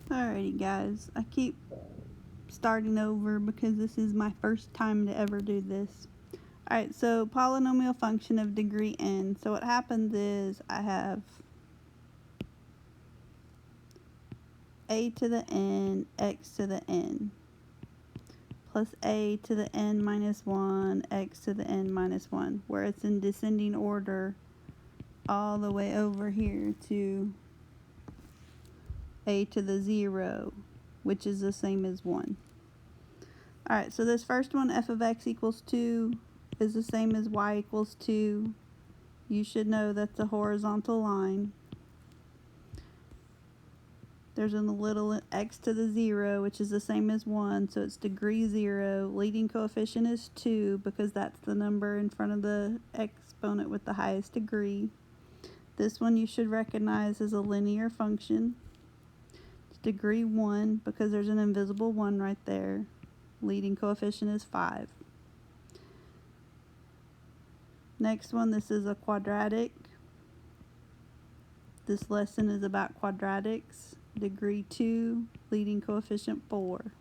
Alrighty guys, I keep starting over because this is my first time to ever do this. Alright, so polynomial function of degree n. So what happens is I have a to the n, x to the n, plus a to the n minus 1, x to the n minus 1, where it's in descending order all the way over here to a to the 0, which is the same as 1. Alright, so this first one, f of x equals 2, is the same as y equals 2. You should know that's a horizontal line. There's a little x to the 0, which is the same as 1, so it's degree 0. Leading coefficient is 2 because that's the number in front of the exponent with the highest degree. This one you should recognize as a linear function. It's degree 1 because there's an invisible 1 right there. Leading coefficient is 5. Next one, this is a quadratic. This lesson is about quadratics. Degree 2, leading coefficient 4.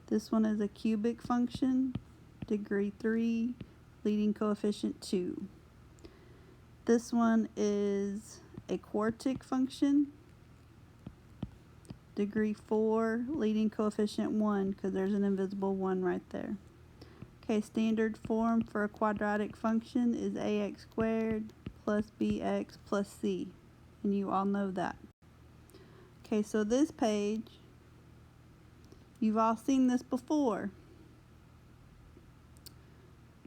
This one is a cubic function. Degree 3, leading coefficient 2. This one is a quartic function. Degree 4, leading coefficient 1, because there's an invisible 1 right there. Okay, standard form for a quadratic function is ax squared plus bx plus c, and you all know that. Okay, so this page, you've all seen this before.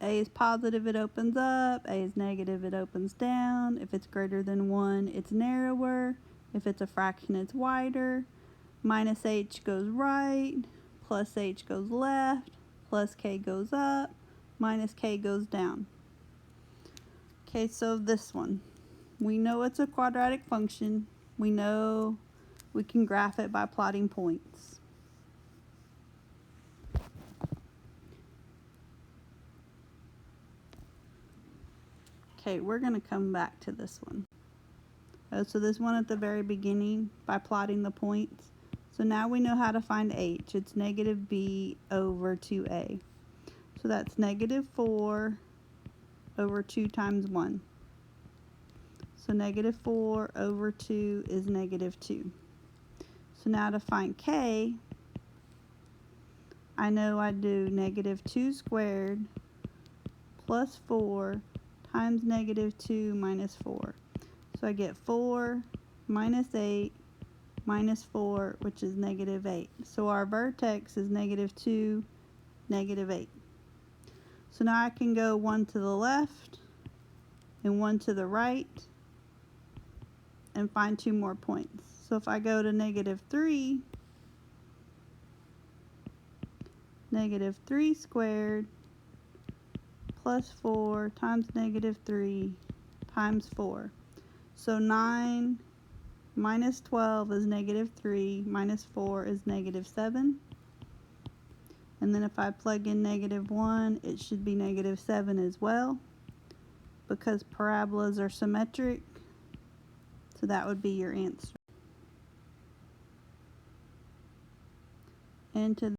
A is positive, it opens up. A is negative, it opens down. If it's greater than 1, it's narrower. If it's a fraction, it's wider. Minus h goes right, plus h goes left, plus k goes up, minus k goes down. Okay, so this one. We know it's a quadratic function. We know we can graph it by plotting points. Okay, we're going to come back to this one. So this one at the very beginning by plotting the points. So now we know how to find h. It's negative b over 2a. So that's negative 4 over 2 times 1. So negative 4 over 2 is negative 2. So now to find k, I know I do negative 2 squared plus 4 times negative 2 minus 4. So I get 4 minus 8 minus 4, which is negative 8. So our vertex is negative 2, negative 8. So now I can go one to the left and one to the right and find 2 more points. So if I go to negative 3, negative 3 squared plus 4 times negative 3 times 4. So 9 minus 12 is negative 3, minus 4 is negative 7. And then if I plug in negative 1, it should be negative 7 as well, because parabolas are symmetric. So that would be your answer. And to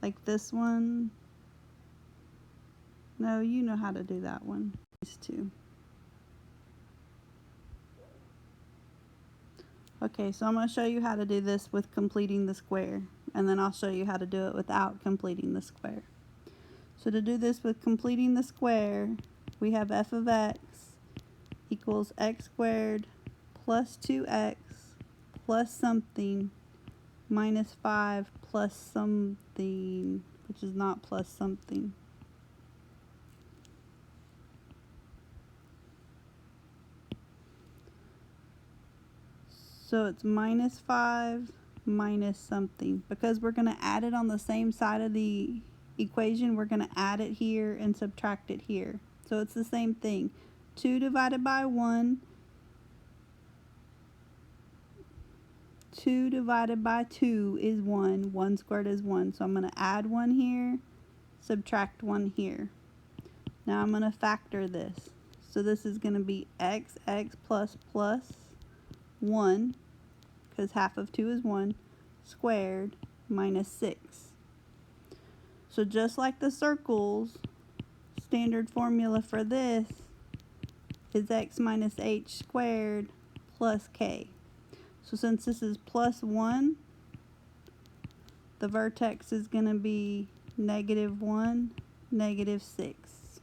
like this one, no, you know how to do that one. These two. Okay, so I'm going to show you how to do this with completing the square, and then I'll show you how to do it without completing the square. So to do this with completing the square, we have f of x equals x squared plus 2x plus something minus 5 plus something, which is not plus something. So it's minus 5 minus something. Because we're going to add it on the same side of the equation, we're going to add it here and subtract it here. So it's the same thing. 2 divided by 1. 2 divided by 2 is 1. 1 squared is 1. So I'm going to add 1 here, subtract 1 here. Now I'm going to factor this. So this is going to be x plus plus 1 because half of 2 is 1, squared minus 6. So just like the circles, standard formula for this is x minus h squared plus k. So since this is plus 1, the vertex is going to be -1, -6.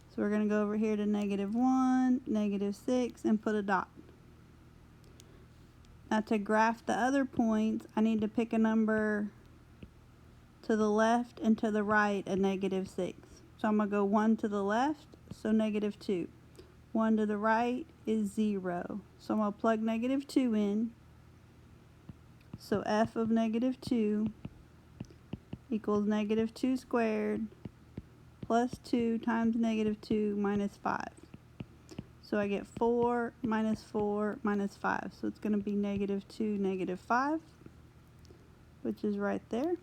So we're going to go over here to -1, -6, and put a dot. Now to graph the other points, I need to pick a number to the left and to the right at -6. So I'm going to go 1 to the left, so -2. 1 to the right is 0. So I'm going to plug -2 in. So f of -2 equals -2 squared plus 2 times -2 minus 5. So I get 4 minus 4 minus 5. So it's going to be -2, -5, which is right there.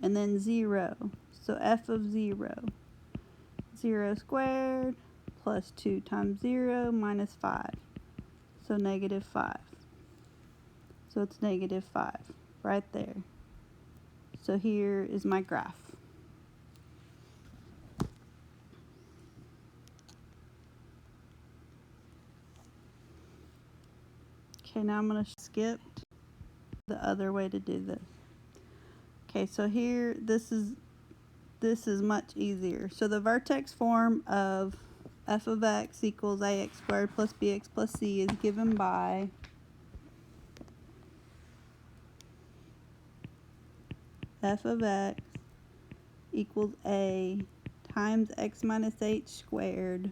And then 0. So f of 0. 0 squared plus 2 times 0 minus 5. So -5. So it's -5 right there. So here is my graph. Okay, now I'm going to skip the other way to do this. Okay, so here, this is much easier. So the vertex form of f of x equals ax squared plus bx plus c is given by f of x equals a times x minus h squared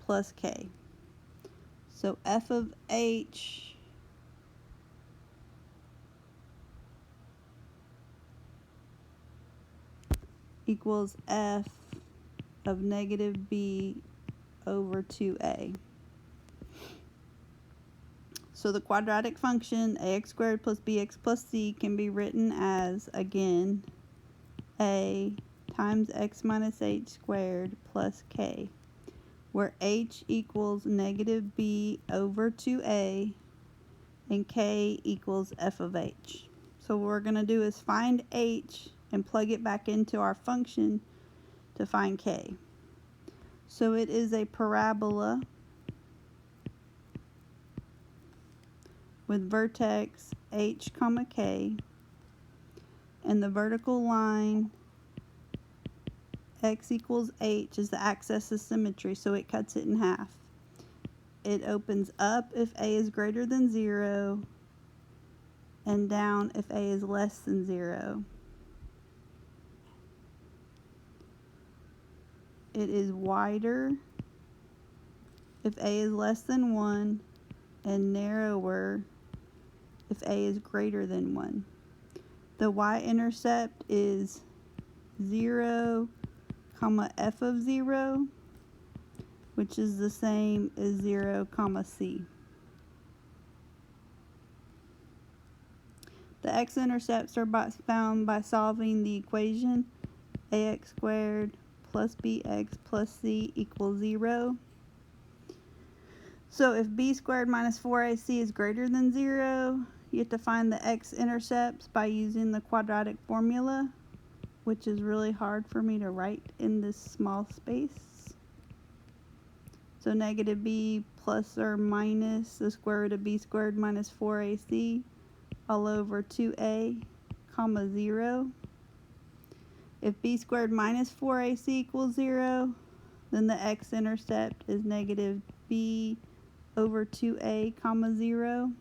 plus k. So f of h equals f of -b over 2a. So the quadratic function ax squared plus bx plus c can be written as, again, a times x minus h squared plus k, where h equals -b over 2a and k equals f of h. So what we're going to do is find h and plug it back into our function to find k. So it is a parabola with vertex h comma k, and the vertical line x equals h is the axis of symmetry, so it cuts it in half. It opens up if a is greater than 0 and down if a is less than 0. It is wider if a is less than 1 and narrower if a is greater than 1. The y-intercept is 0, comma f of 0, which is the same as 0, comma c. The x-intercepts are found by solving the equation ax squared plus bx plus c equals 0. So if b squared minus 4ac is greater than 0, you have to find the x-intercepts by using the quadratic formula, which is really hard for me to write in this small space. So -b plus or minus the square root of b squared minus 4ac all over 2a, comma 0. If b squared minus 4ac equals 0, then the x-intercept is -b over 2a, comma 0.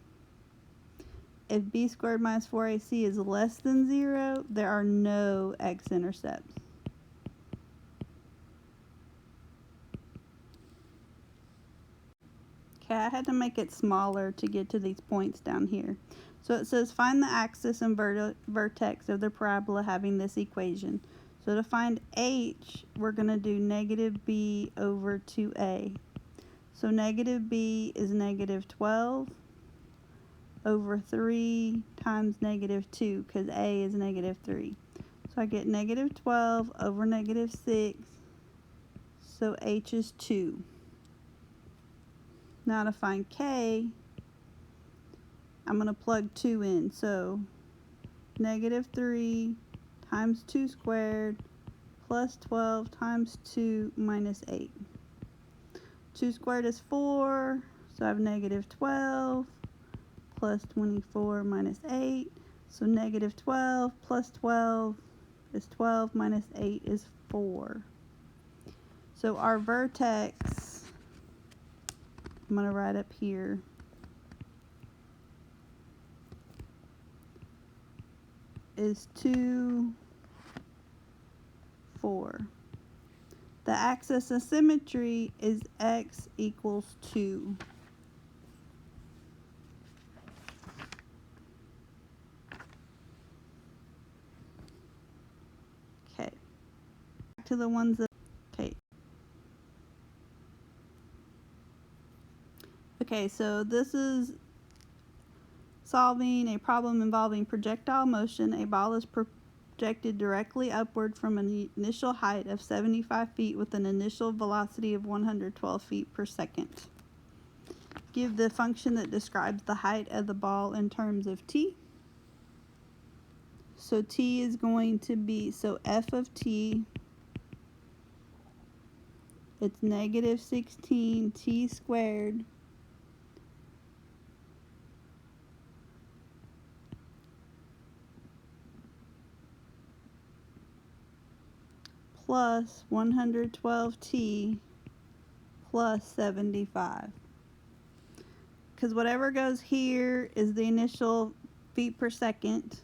If b squared minus 4ac is less than 0, there are no x-intercepts. Okay, I had to make it smaller to get to these points down here. So it says find the axis and vertex of the parabola having this equation. So to find h, we're going to do -b over 2a. So -b is -12 over 3 times -2, because a is -3. So I get -12 over -6, so h is 2. Now to find k, I'm going to plug 2 in. So -3 times 2 squared plus 12 times 2 minus 8. 2 squared is 4, so I have -12 plus 24 minus 8. So -12 plus 12 is 12 minus 8 is 4. So our vertex, I'm going to write up here, is 2, 4. The axis of symmetry is x equals 2. Okay. Back to the ones that, okay. Okay, so this is solving a problem involving projectile motion. A ball is projected directly upward from an initial height of 75 feet with an initial velocity of 112 feet per second. Give the function that describes the height of the ball in terms of t. So t is going to be, so f of t, it's -16 t squared plus 112t plus 75. Because whatever goes here is the initial feet per second.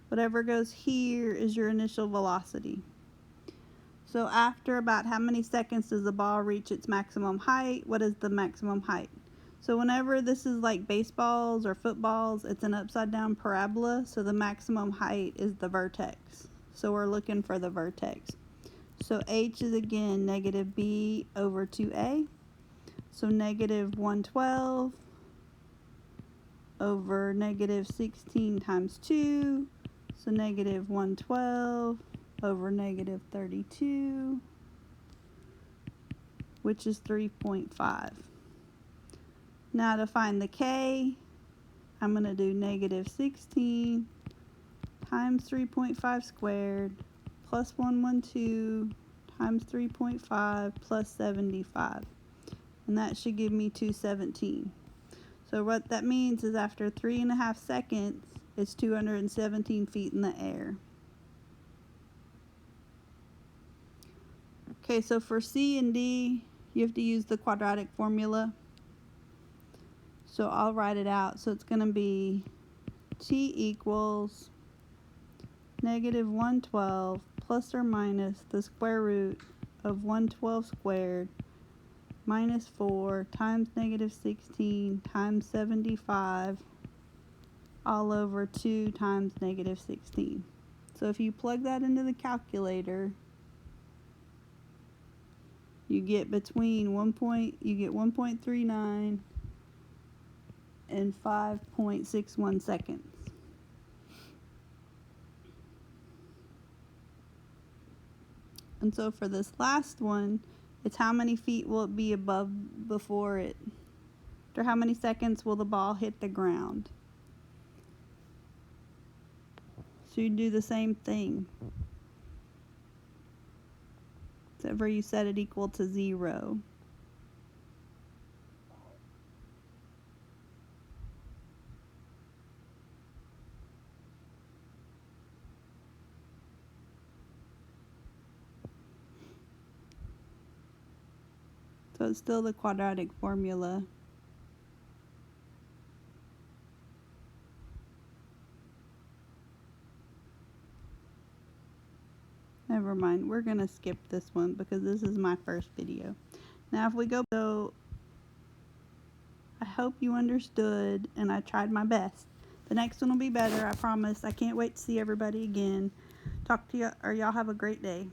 Whatever goes here is your initial velocity. So after about how many seconds does the ball reach its maximum height? What is the maximum height? So whenever this is like baseballs or footballs, it's an upside down parabola. So the maximum height is the vertex. So we're looking for the vertex. So h is again -b over 2a. So -112 over -16 times 2. So -112 over -32, which is 3.5. Now to find the k, I'm going to do -16 times 3.5 squared plus 112 times 3.5 plus 75. And that should give me 217. So what that means is after 3.5 seconds, it's 217 feet in the air. Okay, so for C and D, you have to use the quadratic formula. So I'll write it out. So it's going to be t equals -112 plus or minus the square root of 112 squared minus 4 times -16 times 75 all over 2 times -16. So if you plug that into the calculator, you get between 1.39 and 5.61 seconds. And so for this last one, it's how many feet will it be above before it, or how many seconds will the ball hit the ground. So you do the same thing, except for you set it equal to 0. So it's still the quadratic formula. Never mind, we're going to skip this one because this is my first video. Now if we go, so I hope you understood and I tried my best. The next one will be better, I promise. I can't wait to see everybody again. Talk to you, or y'all have a great day.